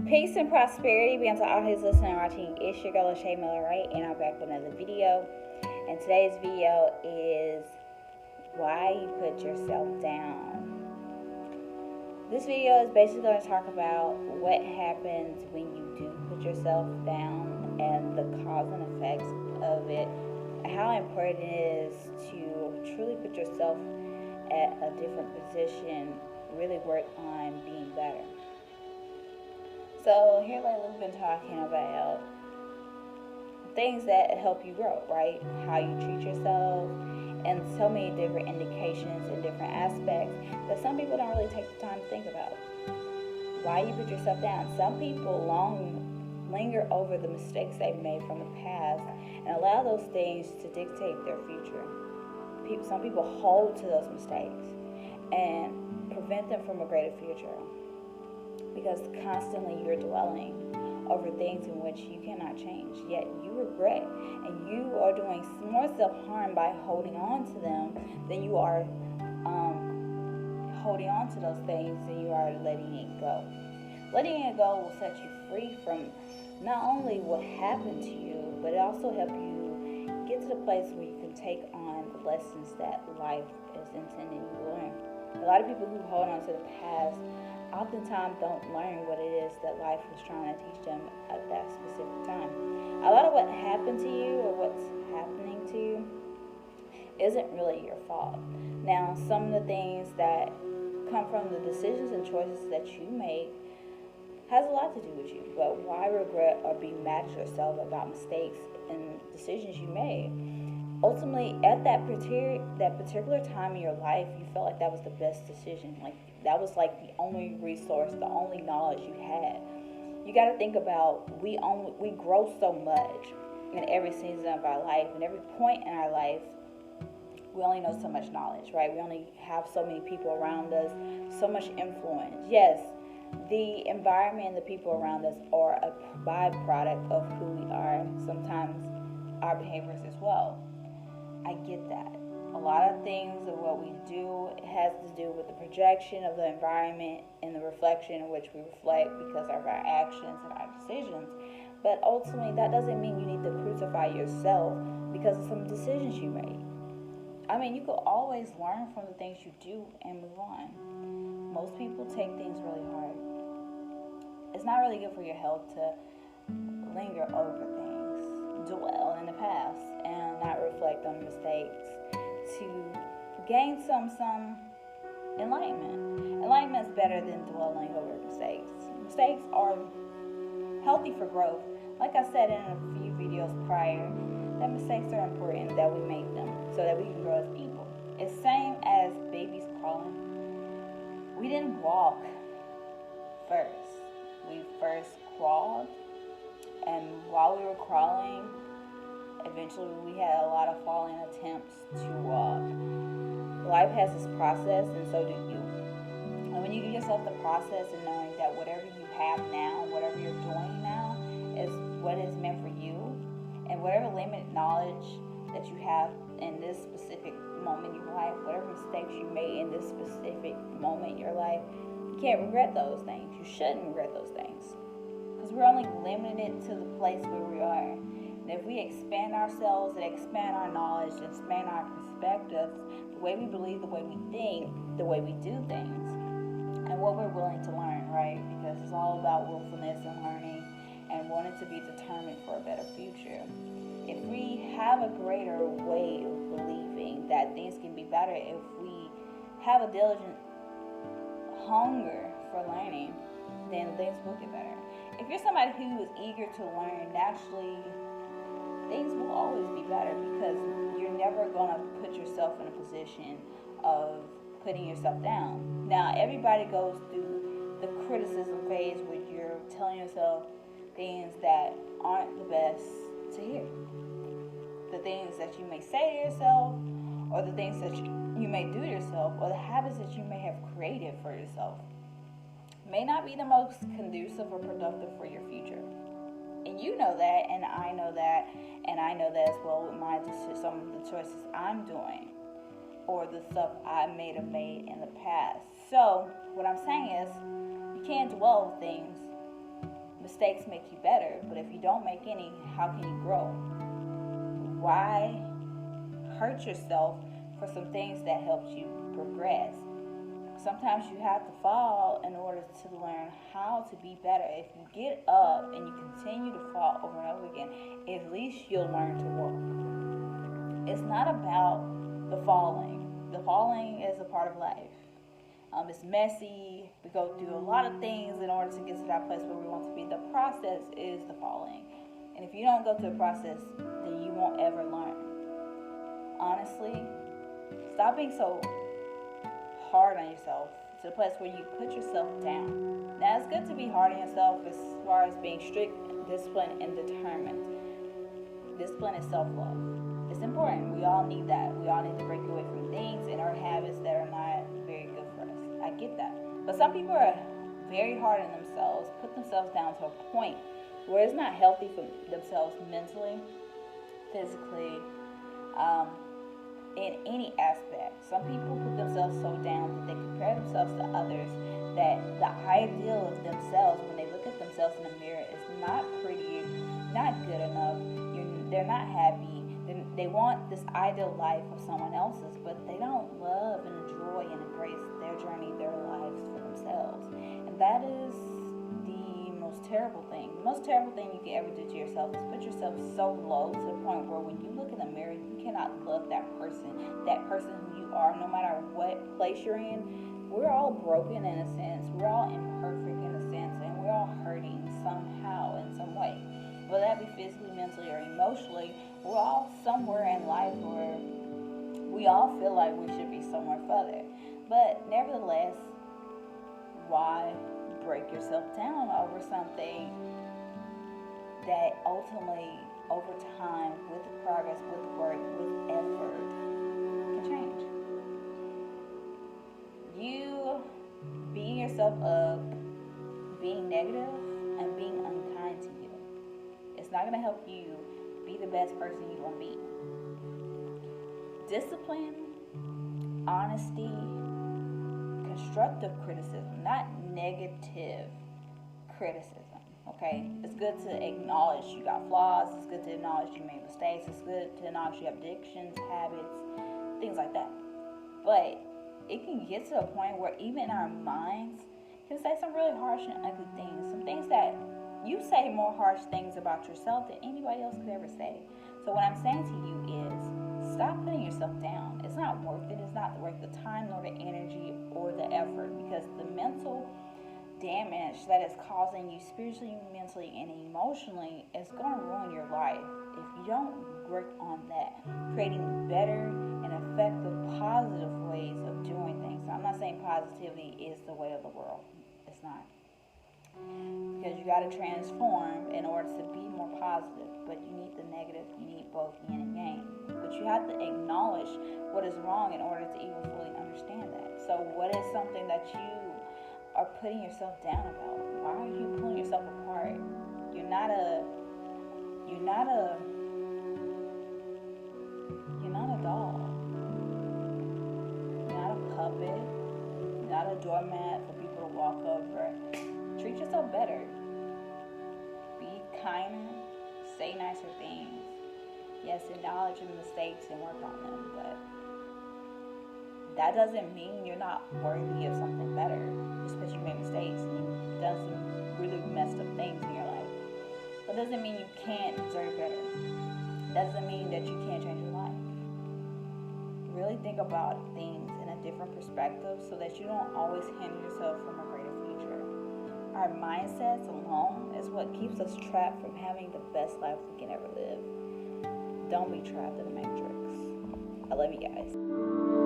Peace and prosperity be unto all who's listening and watching. It's your girl Shaeranea, right? And I'm back with another video. And today's video is why you put yourself down. This video is basically going to talk about what happens when you do put yourself down and the cause and effects of it, and how important it is to truly put yourself at a different position, really work on being better. So here lately we've been talking about things that help you grow, right? How you treat yourself, and so many different indications and different aspects that some people don't really take the time to think about. Why you put yourself down. Some people linger over the mistakes they've made from the past and allow those things to dictate their future. Some people hold to those mistakes and prevent them from a greater future, because constantly you're dwelling over things in which you cannot change, yet you regret, and you are doing more self-harm by holding on to them than you are holding on to those things than you are letting it go. Letting it go will set you free from not only what happened to you, but it also help you get to the place where you can take on the lessons that life is intending you to learn. A lot of people who hold on to the past oftentimes don't learn what it is that life was trying to teach them at that specific time. A lot of what happened to you or what's happening to you isn't really your fault. Now, some of the things that come from the decisions and choices that you make has a lot to do with you, but why regret or be mad at yourself about mistakes and decisions you made? Ultimately, at that particular time in your life, you felt like that was the best decision. Like that was like the only resource, the only knowledge you had. You got to think about we grow so much in every season of our life, and every point in our life, we only know so much knowledge, right? We only have so many people around us, so much influence. Yes, the environment and the people around us are a byproduct of who we are. Sometimes our behaviors as well. I get that. A lot of things of what we do has to do with the projection of the environment and the reflection in which we reflect because of our actions and our decisions. But ultimately, that doesn't mean you need to crucify yourself because of some decisions you made. I mean, you could always learn from the things you do and move on. Most people take things really hard. It's not really good for your health to linger over things, dwell in the past, and not reflect on mistakes to gain some enlightenment. Enlightenment is better than dwelling over mistakes. Mistakes are healthy for growth. Like I said in a few videos prior, that mistakes are important, that we make them so that we can grow as people. It's same as babies crawling. We didn't walk first. We first crawled, and while we were crawling, eventually we had a lot of falling attempts to walk. Life has this process, and so do you. And when you give yourself the process and knowing that whatever you have now, whatever you're doing now, is what is meant for you, and whatever limited knowledge that you have in this specific moment in your life, whatever mistakes you made in this specific moment in your life, you can't regret those things. You shouldn't regret those things, because we're only limited to the place where we are. And if we expand ourselves and expand our knowledge and expand our perspectives, the way we believe, the way we think, the way we do things, and what we're willing to learn, right? Because it's all about willfulness and learning and wanting to be determined for a better future. If we have a greater way of believing that things can be better, if we have a diligent hunger for learning, then things will get better. If you're somebody who is eager to learn, naturally things will always be better, because you're never going to put yourself in a position of putting yourself down. Now, everybody goes through the criticism phase where you're telling yourself things that aren't the best to hear. The things that you may say to yourself, or the things that you may do to yourself, or the habits that you may have created for yourself may not be the most conducive or productive for your future. And you know that, and I know that, and I know that as well with some of the choices I'm doing, or the stuff I may have made in the past. So what I'm saying is, you can't dwell with things Mistakes make you better, but if you don't make any, how can you grow? Why hurt yourself for some things that helped you progress? Sometimes you have to fall in order to learn how to be better. If you get up and you continue to fall over and over again, at least you'll learn to walk. It's not about the falling. The falling is a part of life. It's messy. We go through a lot of things in order to get to that place where we want to be. The process is the falling. And if you don't go through the process, then you won't ever learn. Honestly, stop being so hard on yourself to the place where you put yourself down. Now, it's good to be hard on yourself as far as being strict, disciplined, and determined. Discipline is self-love. It's important. We all need that. We all need to break away from things and our habits that are not very good for us. I get that. But some people are very hard on themselves, put themselves down to a point where it's not healthy for themselves mentally, physically, in any aspect. Some people put themselves so down that they compare themselves to others, that the ideal of themselves, when they look at themselves in the mirror, is not pretty, not good enough. They're not happy. They want this ideal life of someone else's, but they don't love and enjoy and embrace their journey, their lives for themselves. And that is the most terrible thing. The most terrible thing you can ever do to yourself is put yourself so low to the point where when you look in the mirror, you cannot love that person who you are, no matter what place you're in. We're all broken in a sense. We're all imperfect in a sense, and we're all hurting somehow in some way. Whether that be physically, mentally, or emotionally, we're all somewhere in life where we all feel like we should be somewhere further. But nevertheless, why break yourself down over something that ultimately, over time, with the progress, with the work, with effort, can change? You beating yourself up, being negative, and being unkind to you, it's not going to help you be the best person you want to be. Discipline, honesty, constructive criticism, not negative criticism, okay? It's good to acknowledge you got flaws. It's good to acknowledge you made mistakes. It's good to acknowledge you have addictions, habits, things like that. But it can get to a point where even our minds can say some really harsh and ugly things, some things that you say more harsh things about yourself than anybody else could ever say. So what I'm saying to you is, stop putting yourself down. It's not worth it. It's not worth the time, nor the energy, or the effort, because the mental damage that is causing you spiritually, mentally, and emotionally is going to ruin your life if you don't work on that, creating better and effective, positive ways of doing things. Now, I'm not saying positivity is the way of the world. It's not. Because you got to transform in order to be more positive, but you need the negative, you need both yin and yang. But you have to acknowledge what is wrong in order to even fully understand that. So what is something that you are putting yourself down about? Why are you pulling yourself apart? You're not a doll. You're not a puppet. You're not a doormat for people to walk over. Treat yourself better. Be kinder. Say nicer things. Yes, acknowledge your mistakes and work on them, but that doesn't mean you're not worthy of something better just because you made mistakes and you've done some really messed up things in your life. That doesn't mean you can't deserve better. That doesn't mean that you can't change your life. Really think about things in a different perspective so that you don't always hinder yourself from a greater future. Our mindsets alone is what keeps us trapped from having the best life we can ever live. Don't be trapped in the matrix. I love you guys.